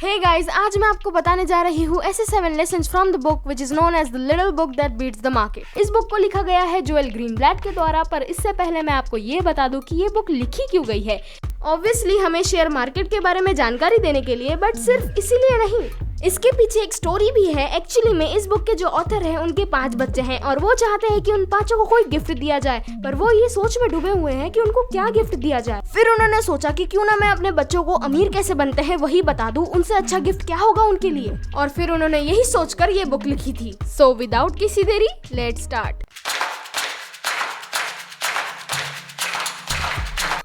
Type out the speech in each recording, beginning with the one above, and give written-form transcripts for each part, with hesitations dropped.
Hey guys, आज मैं आपको बताने जा रही हूँ ऐसे 7 lessons from the book which is known as the little book that beats the market. इस बुक को लिखा गया है जोएल ग्रीनब्लैट के द्वारा, पर इससे पहले मैं आपको ये बता दूं कि ये बुक लिखी क्यों गई है। ऑब्वियसली हमें शेयर मार्केट के बारे में जानकारी देने के लिए, बट सिर्फ इसीलिए नहीं, इसके पीछे एक स्टोरी भी है। एक्चुअली में इस बुक के जो ऑथर हैं उनके 5 बच्चे हैं और वो चाहते हैं कि उन 5 को कोई गिफ्ट दिया जाए, पर वो ये सोच में डूबे हुए हैं कि उनको क्या गिफ्ट दिया जाए। फिर उन्होंने सोचा कि क्यों ना मैं अपने बच्चों को अमीर कैसे बनते हैं वही बता दूं, उनसे अच्छा गिफ्ट क्या होगा उनके लिए। और फिर उन्होंने यही सोचकर ये बुक लिखी थी। सो विदाउट किसी देरी, let's start.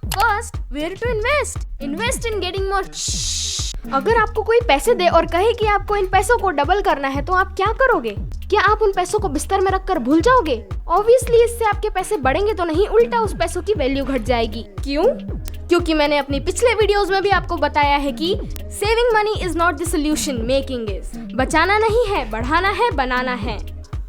First, where to invest in getting more. अगर आपको कोई पैसे दे और कहे कि आपको इन पैसों को डबल करना है तो आप क्या करोगे? क्या आप उन पैसों को बिस्तर में रखकर भूल जाओगे? ऑब्वियसली इससे आपके पैसे बढ़ेंगे तो नहीं, उल्टा उस पैसों की वैल्यू घट जाएगी। क्यों? क्योंकि मैंने अपनी पिछले वीडियोस में भी आपको बताया है कि saving money is not the solution, making is. बचाना नहीं है, बढ़ाना है, बनाना है।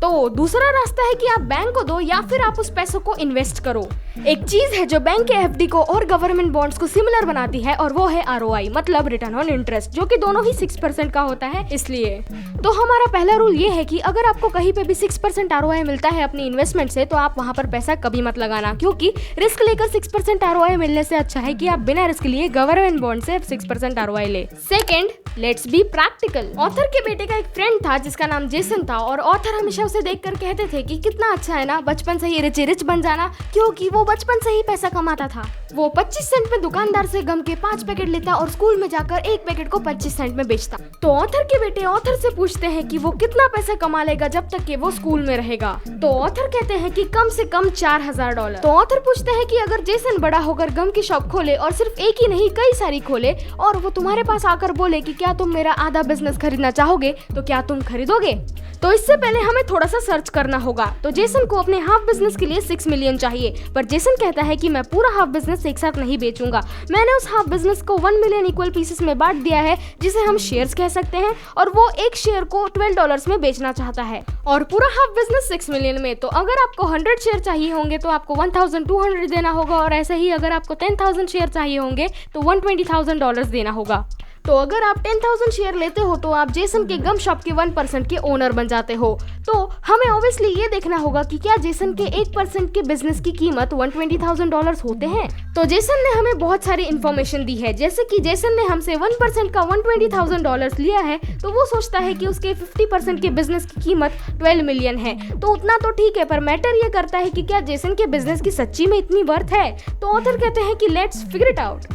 तो दूसरा रास्ता है कि आप बैंक को दो या फिर आप उस पैसों को इन्वेस्ट करो। एक चीज है जो बैंक के एफडी को और गवर्नमेंट बॉन्ड्स को सिमिलर बनाती है और वो है आरओआई, मतलब रिटर्न ऑन इंटरेस्ट, जो कि दोनों ही 6% का होता है। इसलिए तो हमारा पहला रूल ये है कि अगर आपको कहीं पे भी 6% आरओआई मिलता है अपनी इन्वेस्टमेंट से, तो आप वहाँ पर पैसा कभी मत लगाना, क्योंकि रिस्क लेकर 6% आरओआई मिलने से अच्छा है कि आप बिना रिस्क लिए गवर्नमेंट बॉन्ड से 6% आरओआई ले। Second, let's be practical. Author के बेटे का एक फ्रेंड था जिसका नाम जेसन था, और ऑथर हमेशा उसे देखकर कहते थे कि कितना अच्छा है ना बचपन से ही रिच बन जाना, क्योंकि वो बचपन से ही पैसा कमाता था। वो 25 सेंट में दुकानदार से गम के 5 पैकेट लेता और स्कूल में जाकर एक पैकेट को 25 सेंट में बेचता। तो ऑथर के बेटे ऑथर से पूछते हैं कि वो कितना पैसा कमा लेगा जब तक कि वो स्कूल में रहेगा। तो ऑथर कहते हैं कि कम से कम $4000। तो ऑथर पूछते हैं कि अगर जेसन बड़ा होकर गम की शॉप खोले और सिर्फ एक ही नहीं कई सारी खोले, और वो तुम्हारे पास आकर बोले कि क्या तुम मेरा आधा बिजनेस खरीदना चाहोगे, तो क्या तुम खरीदोगे? तो इससे पहले हमें थोड़ा सा सर्च करना होगा। तो जेसन को अपने हाफ बिजनेस के लिए 6 मिलियन चाहिए, पर जेसन कहता है कि मैं पूरा हाफ बिजनेस एक साथ नहीं बेचूंगा। मैंने उस हाफ बिजनेस को 1 मिलियन इक्वल पीसेस में बांट दिया है, जिसे हम शेयर्स कह सकते हैं, और वो एक शेयर को $12 में बेचना चाहता है, और पूरा हाफ बिजनेस 6 मिलियन में। तो अगर आपको 100 शेयर चाहिए होंगे तो आपको $1200 देना होगा, और ऐसे ही अगर आपको 10,000 शेयर चाहिए होंगे तो $120,000 देना होगा। तो अगर आप 10,000 शेयर लेते हो तो आप जेसन के गम शॉप के 1% के ओनर बन जाते हो। तो हमें ऑब्वियसली ये देखना होगा कि क्या जेसन के 1% के बिजनेस की कीमत $120,000 होते हैं। तो जेसन ने हमें बहुत सारी इन्फॉर्मेशन दी है, जैसे कि जेसन ने हमसे 1% का $120,000 लिया है, तो वो सोचता है कि उसके 50% के बिजनेस की कीमत 12 मिलियन है। तो उतना तो ठीक है, पर मैटर ये करता है कि क्या जेसन के बिजनेस की सच्ची में इतनी वर्थ है। तो ऑथर कहते हैं कि लेट्स फिगर इट आउट।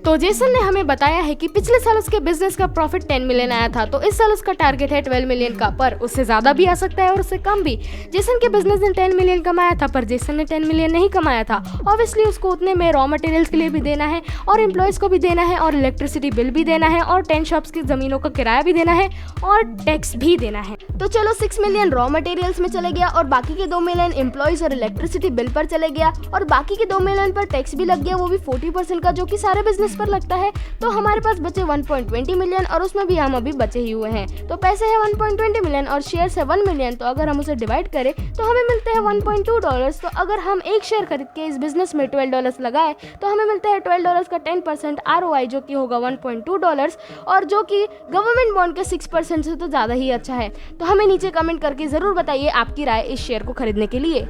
तो जेसन ने हमें बताया है कि पिछले साल उसके बिजनेस का प्रॉफिट 10 मिलियन आया था, तो इस साल उसका टारगेट है 12 मिलियन का, पर उससे ज्यादा भी आ सकता है और उससे कम भी। जेसन के बिजनेस ने 10 मिलियन कमाया था, पर जेसन ने 10 मिलियन नहीं कमाया था। ऑब्वियसली उसको उतने में रॉ मटेरियल्स के लिए भी देना है, और एम्प्लॉयज को भी देना है, और इलेक्ट्रिसिटी बिल भी देना है, और 10 शॉप्स की जमीनों का किराया भी देना है, और टैक्स भी देना है। तो चलो 6 मिलियन रॉ मटेरियल्स में चले गया, और बाकी के 2 मिलियन एम्प्लॉयज और इलेक्ट्रिसिटी बिल पर चले गया, और बाकी के 2 मिलियन पर टैक्स भी लग गया, वो भी 40% का, जो कि सारे बिजनेस पर लगता है। तो हमारे पास बचे 1.20 मिलियन, और उसमें भी हम अभी बचे ही हुए हैं। तो पैसे है 1.20 मिलियन और शेयर है 1 मिलियन, तो अगर हम उसे डिवाइड करें तो हमें मिलते हैं $1.2। तो अगर हम एक शेयर खरीद के इस बिजनेस में $12 लगाए तो हमें मिलता है $12 का 10% आरओआई, जो कि होगा $1.2, और जो कि गवर्नमेंट बॉन्ड के 6% से तो ज़्यादा ही अच्छा है। तो हमें नीचे कमेंट करके ज़रूर बताइए आपकी राय इस शेयर को खरीदने के लिए।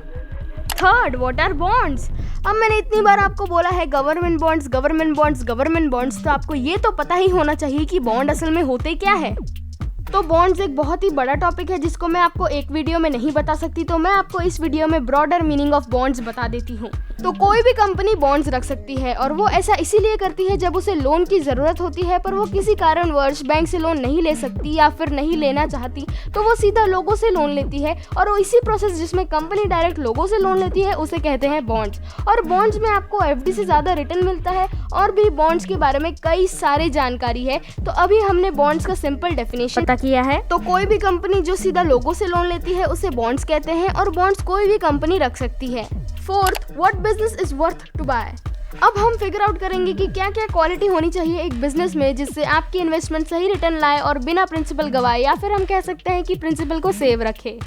Third, what are bonds. अब मैंने इतनी बार आपको बोला है गवर्नमेंट बॉन्ड्स, तो आपको ये तो पता ही होना चाहिए कि बॉन्ड असल में होते क्या है। तो बॉन्ड्स एक बहुत ही बड़ा टॉपिक है जिसको मैं आपको एक वीडियो में नहीं बता सकती, तो मैं आपको इस वीडियो में ब्रॉडर मीनिंग ऑफ बॉन्ड्स बता देती हूँ। तो कोई भी कंपनी बॉन्ड्स रख सकती है, और वो ऐसा इसीलिए करती है जब उसे लोन की ज़रूरत होती है, पर वो किसी कारणवश बैंक से लोन नहीं ले सकती या फिर नहीं लेना चाहती, तो वो सीधा लोगों से लोन लेती है, और वो इसी प्रोसेस जिसमें कंपनी डायरेक्ट लोगों से लोन लेती है उसे कहते हैं बॉन्ड्स। और बॉन्ड्स में आपको एफडी से ज़्यादा रिटर्न मिलता है, और भी बॉन्ड्स के बारे में कई सारी जानकारी है। तो अभी हमने बॉन्ड्स का सिंपल डेफिनेशन पता किया है। तो कोई भी कंपनी जो सीधा लोगों से लोन लेती है उसे बॉन्ड्स कहते हैं, और बॉन्ड्स कोई भी कंपनी रख सकती है। Fourth, what business is worth to buy. अब हम फिगर आउट करेंगे कि क्या क्या क्वालिटी होनी चाहिए एक बिजनेस में जिससे आपकी इन्वेस्टमेंट सही रिटर्न लाए और बिना प्रिंसिपल गवाए, या फिर हम कह सकते हैं कि प्रिंसिपल को सेव रखे।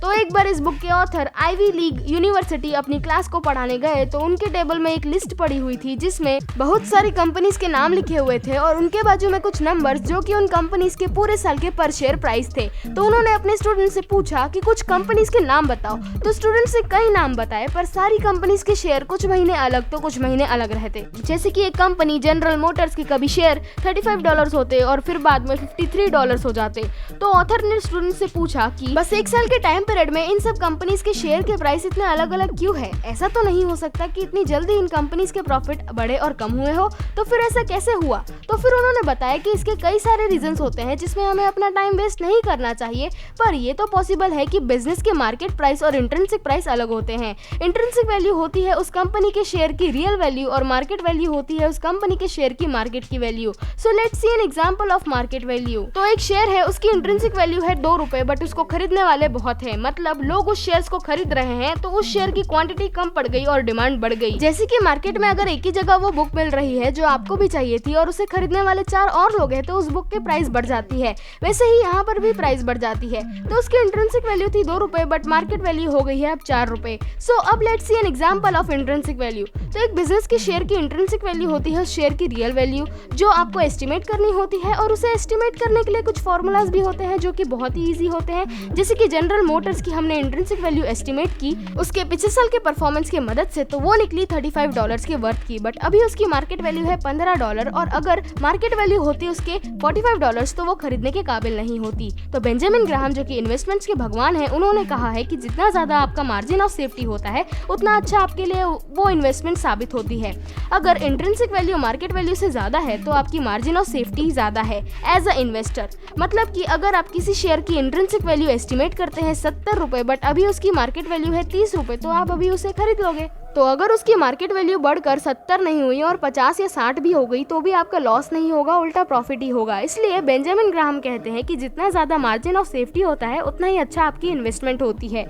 तो एक बार इस बुक के ऑथर आईवी लीग यूनिवर्सिटी अपनी क्लास को पढ़ाने गए तो उनके टेबल में एक लिस्ट पड़ी हुई थी जिसमें बहुत सारी कंपनीज के नाम लिखे हुए थे और उनके बाजू में कुछ नंबर्स जो कि उन कंपनीज के पूरे साल के पर शेयर प्राइस थे। तो उन्होंने अपने स्टूडेंट से पूछा कि कुछ कंपनीज के नाम बताओ। तो स्टूडेंट से कई नाम बताए पर सारी कंपनीज के शेयर कुछ महीने अलग तो कुछ महीने अलग रहते। जैसे कि एक कंपनी जनरल मोटर्स के कभी शेयर $35 होते और फिर बाद में $53 हो जाते। तो ऑथर ने स्टूडेंट से पूछा कि बस एक साल के टाइम पीरियड में इन सब कंपनीज के शेयर के प्राइस इतने अलग अलग क्यों है? ऐसा तो नहीं हो सकता कि इतनी जल्दी इन कंपनीज के प्रॉफिट बढ़े और कम हुए हो, तो फिर ऐसा कैसे हुआ? तो फिर उन्होंने बताया कि इसके कई सारे रीजंस होते हैं जिसमें हमें अपना टाइम वेस्ट नहीं करना चाहिए, पर ये तो पॉसिबल है कि बिजनेस के मार्केट प्राइस और इंट्रिंसिक प्राइस अलग होते हैं। इंट्रिंसिक वैल्यू होती है उस कंपनी के शेयर की रियल वैल्यू और मार्केट वैल्यू होती है उस कंपनी के शेयर की मार्केट की value. So let's see an example of market value. तो एक शेयर है, उसकी इंट्रिंसिक वैल्यू है ₹2 बट उसको खरीदने वाले बहुत हैं, मतलब लोग उस शेयर्स को खरीद रहे हैं, तो उस शेयर की क्वांटिटी कम पड़ गई और डिमांड बढ़ गई। जैसे कि मार्केट में अगर एक ही जगह वो बुक मिल रही है जो आपको भी चाहिए थी और उसे खरीदने वाले 4 और लोग हैं तो उस बुक की प्राइस बढ़ जाती है। वैसे ही यहाँ पर भी प्राइस बढ़ जाती है। तो उसकी इंट्रिंसिक वैल्यू थी ₹2 बट मार्केट वैल्यू हो गई है अब ₹4। सो अब let's see an example of intrinsic value. तो एक बिजनेस के शेयर की इंट्रिंसिक वैल्यू होती है शेयर की रियल वैल्यू जो आपको एस्टिमेट करनी होती है, और उसे एस्टिमेट करने के लिए कुछ फॉर्मूलाज भी होते हैं जो कि बहुत ही इजी होते हैं। जैसे कि जनरल मोटर्स की हमने इंट्रिंसिक वैल्यू एस्टिमेट की उसके पिछले साल के परफॉर्मेंस की मदद से, तो वो निकली $35 के वर्थ की, बट अभी उसकी मार्केट वैल्यू है $15 और अगर मार्केट वैल्यू होती उसके $45 तो वो खरीदने के काबिल नहीं होती। तो बेंजामिन ग्राहम जो कि इन्वेस्टमेंट्स के भगवान है, उन्होंने कहा है कि जितना ज्यादा आपका मार्जिन ऑफ सेफ्टी होता है उतना अच्छा आपके लिए वो इन्वेस्टमेंट साबित होती है। अगर इंट्रिंसिक वैल्यू मार्केट वैल्यू से ज्यादा है तो आपकी मार्जिन ऑफ सेफ्टी ज्यादा है एज अ इन्वेस्टर। मतलब कि अगर आप किसी शेयर की इंट्रिंसिक वैल्यू एस्टिमेट करते हैं ₹70 बट अभी उसकी मार्केट वैल्यू है ₹30 तो आप अभी उसे खरीद लोगे। तो अगर उसकी मार्केट वैल्यू बढ़कर 70 नहीं हुई और 50 या 60 भी हो गई तो भी आपका लॉस नहीं होगा, उल्टा प्रॉफिट ही होगा। इसलिए बेंजामिन ग्राहम कहते हैं कि जितना ज्यादा मार्जिन ऑफ सेफ्टी होता है उतना ही अच्छा आपकी इन्वेस्टमेंट होती है।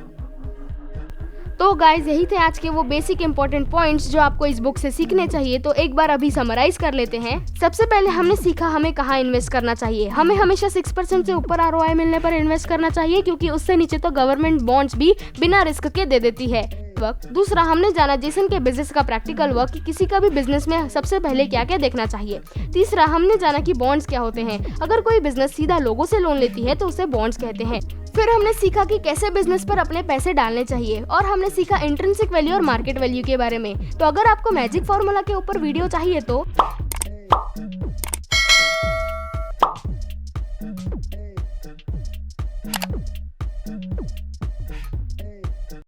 तो गाइज यही थे आज के वो बेसिक इंपॉर्टेंट पॉइंट्स जो आपको इस बुक से सीखने चाहिए। तो एक बार अभी समराइज कर लेते हैं। सबसे पहले हमने सीखा हमें कहाँ इन्वेस्ट करना चाहिए। हमें हमेशा 6% से ऊपर ROI मिलने पर इन्वेस्ट करना चाहिए क्योंकि उससे नीचे तो गवर्नमेंट बॉन्ड्स भी बिना रिस्क के दे देती है। दूसरा हमने जाना जेसन के बिजनेस का प्रैक्टिकल वर्क कि किसी का भी बिजनेस में सबसे पहले क्या क्या देखना चाहिए। तीसरा हमने जाना कि बॉन्ड्स क्या होते हैं। अगर कोई बिजनेस सीधा लोगों से लोन लेती है तो उसे बॉन्ड्स कहते हैं। फिर हमने सीखा कि कैसे बिजनेस पर अपने पैसे डालने चाहिए और हमने सीखा इंट्रिंसिक वैल्यू और मार्केट वैल्यू के बारे में। तो अगर आपको मैजिक फॉर्मूला के ऊपर वीडियो चाहिए तो